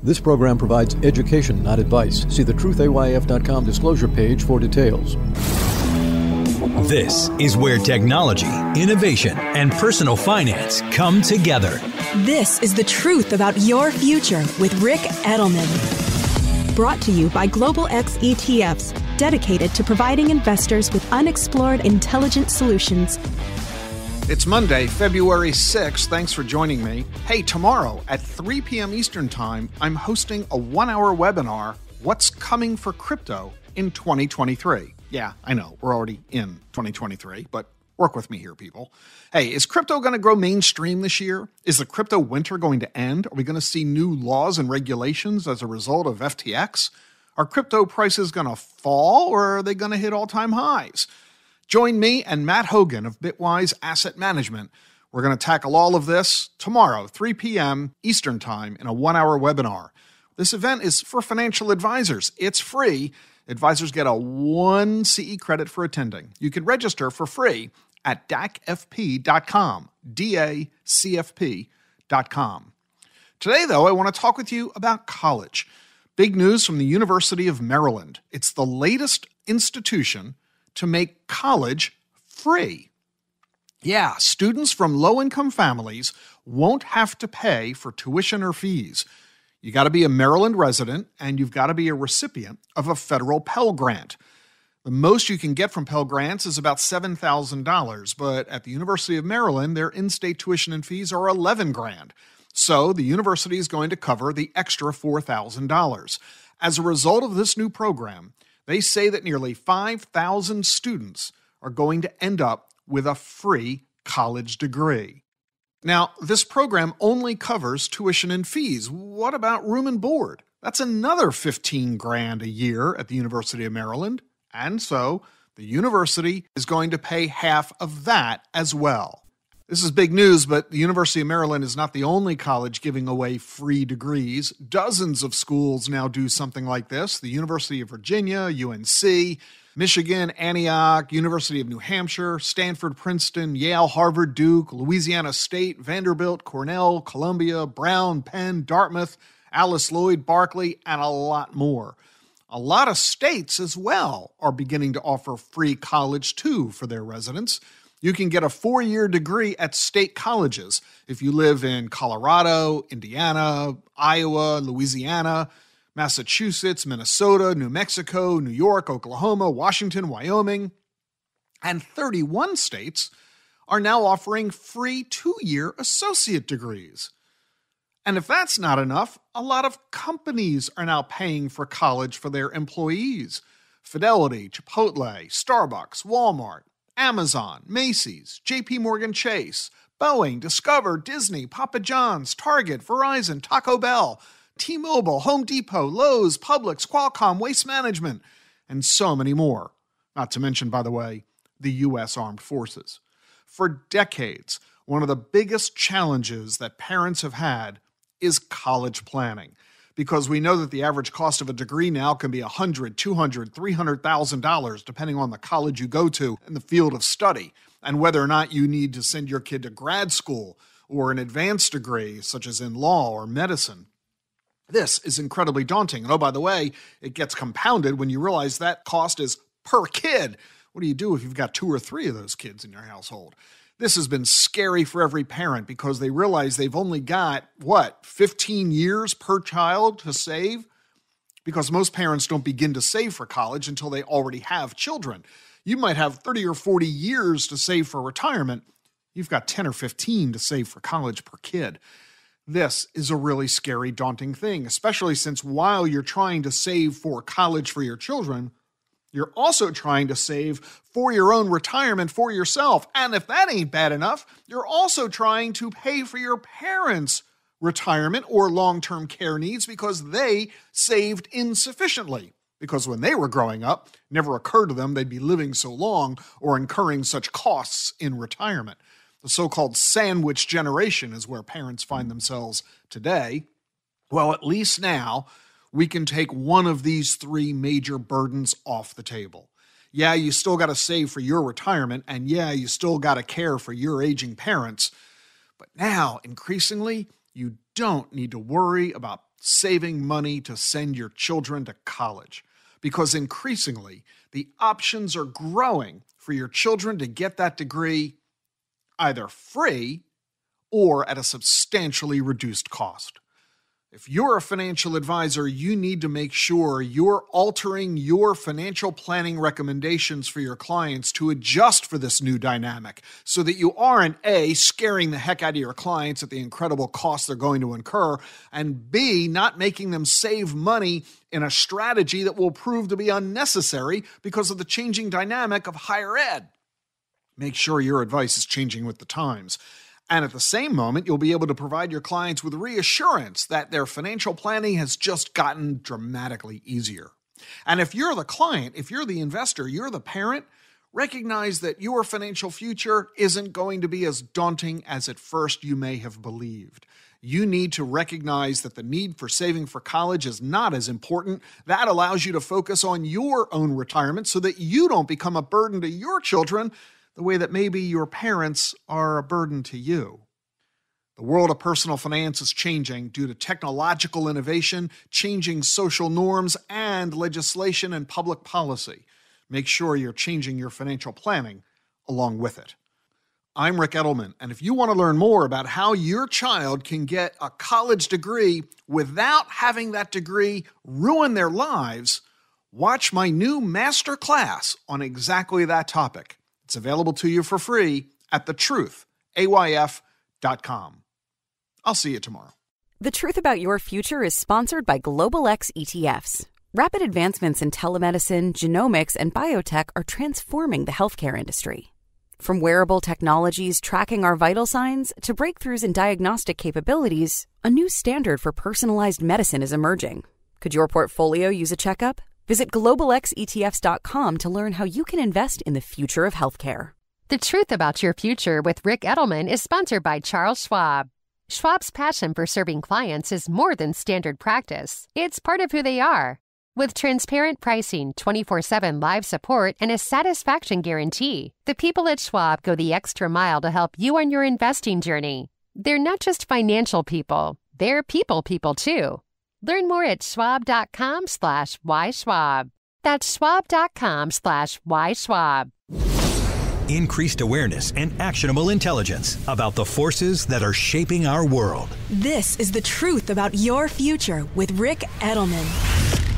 This program provides education, not advice. See the truthayf.com disclosure page for details. This is where technology, innovation, and personal finance come together. This is the truth about your future with Rick Edelman. Brought to you by Global X ETFs, dedicated to providing investors with unexplored intelligent solutions. It's Monday, February 6th. Thanks for joining me. Hey, tomorrow at 3 p.m. Eastern Time, I'm hosting a 1-hour webinar, What's Coming for Crypto in 2023. Yeah, I know, we're already in 2023, but work with me here, people. Hey, is crypto going to grow mainstream this year? Is the crypto winter going to end? Are we going to see new laws and regulations as a result of FTX? Are crypto prices going to fall, or are they going to hit all-time highs? Join me and Matt Hogan of Bitwise Asset Management. We're going to tackle all of this tomorrow, 3 p.m. Eastern Time, in a 1-hour webinar. This event is for financial advisors. It's free. Advisors get a 1 CE credit for attending. You can register for free at dacfp.com, DACFP.com. Today, though, I want to talk with you about college. Big news from the University of Maryland. It's the latest institution to make college free. Yeah, students from low-income families won't have to pay for tuition or fees. You got to be a Maryland resident, and you've got to be a recipient of a federal Pell Grant. The most you can get from Pell Grants is about $7,000, but at the University of Maryland, their in-state tuition and fees are $11,000. So the university is going to cover the extra $4,000. As a result of this new program, they say that nearly 5,000 students are going to end up with a free college degree. Now, this program only covers tuition and fees. What about room and board? That's another $15,000 a year at the University of Maryland. And so the university is going to pay half of that as well. This is big news, but the University of Maryland is not the only college giving away free degrees. Dozens of schools now do something like this. The University of Virginia, UNC, Michigan, Antioch, University of New Hampshire, Stanford, Princeton, Yale, Harvard, Duke, Louisiana State, Vanderbilt, Cornell, Columbia, Brown, Penn, Dartmouth, Alice Lloyd, Berkeley, and a lot more. A lot of states as well are beginning to offer free college too for their residents. You can get a 4-year degree at state colleges if you live in Colorado, Indiana, Iowa, Louisiana, Massachusetts, Minnesota, New Mexico, New York, Oklahoma, Washington, Wyoming. And 31 states are now offering free 2-year associate degrees. And if that's not enough, a lot of companies are now paying for college for their employees. Fidelity, Chipotle, Starbucks, Walmart, Amazon, Macy's, JP Morgan Chase, Boeing, Discover, Disney, Papa John's, Target, Verizon, Taco Bell, T-Mobile, Home Depot, Lowe's, Publix, Qualcomm, Waste Management, and so many more. Not to mention, by the way, the U.S. Armed Forces. For decades, one of the biggest challenges that parents have had is college planning. Because we know that the average cost of a degree now can be $100,000, $200,000, $300,000, depending on the college you go to and the field of study, and whether or not you need to send your kid to grad school or an advanced degree, such as in law or medicine. This is incredibly daunting. And oh, by the way, it gets compounded when you realize that cost is per kid. What do you do if you've got 2 or 3 of those kids in your household? This has been scary for every parent because they realize they've only got, 15 years per child to save? Because most parents don't begin to save for college until they already have children. You might have 30 or 40 years to save for retirement. You've got 10 or 15 to save for college per kid. This is a really scary, daunting thing, especially since while you're trying to save for college for your children, you're also trying to save for your own retirement for yourself. And if that ain't bad enough, you're also trying to pay for your parents' retirement or long-term care needs because they saved insufficiently. Because when they were growing up, it never occurred to them they'd be living so long or incurring such costs in retirement. The so-called sandwich generation is where parents find themselves today. Well, at least now, we can take one of these 3 major burdens off the table. Yeah, you still got to save for your retirement, and yeah, you still got to care for your aging parents. But now, increasingly, you don't need to worry about saving money to send your children to college, because increasingly the options are growing for your children to get that degree either free or at a substantially reduced cost. If you're a financial advisor, you need to make sure you're altering your financial planning recommendations for your clients to adjust for this new dynamic so that you aren't A, scaring the heck out of your clients at the incredible costs they're going to incur, and B, not making them save money in a strategy that will prove to be unnecessary because of the changing dynamic of higher ed. Make sure your advice is changing with the times. And at the same moment, you'll be able to provide your clients with reassurance that their financial planning has just gotten dramatically easier. And if you're the client, if you're the investor, you're the parent, recognize that your financial future isn't going to be as daunting as at first you may have believed. You need to recognize that the need for saving for college is not as important. That allows you to focus on your own retirement so that you don't become a burden to your children the way that maybe your parents are a burden to you. The world of personal finance is changing due to technological innovation, changing social norms, and legislation and public policy. Make sure you're changing your financial planning along with it. I'm Rick Edelman, and if you want to learn more about how your child can get a college degree without having that degree ruin their lives, watch my new master class on exactly that topic. It's available to you for free at thetruthayf.com. I'll see you tomorrow. The Truth About Your Future is sponsored by Global X ETFs. Rapid advancements in telemedicine, genomics, and biotech are transforming the healthcare industry. From wearable technologies tracking our vital signs to breakthroughs in diagnostic capabilities, a new standard for personalized medicine is emerging. Could your portfolio use a checkup? Visit globalxetfs.com to learn how you can invest in the future of healthcare. The Truth About Your Future with Rick Edelman is sponsored by Charles Schwab. Schwab's passion for serving clients is more than standard practice. It's part of who they are. With transparent pricing, 24/7 live support, and a satisfaction guarantee, the people at Schwab go the extra mile to help you on your investing journey. They're not just financial people, they're people too. Learn more at schwab.com/whyschwab. That's schwab.com/whyschwab. Increased awareness and actionable intelligence about the forces that are shaping our world. This is The Truth About Your Future with Rick Edelman.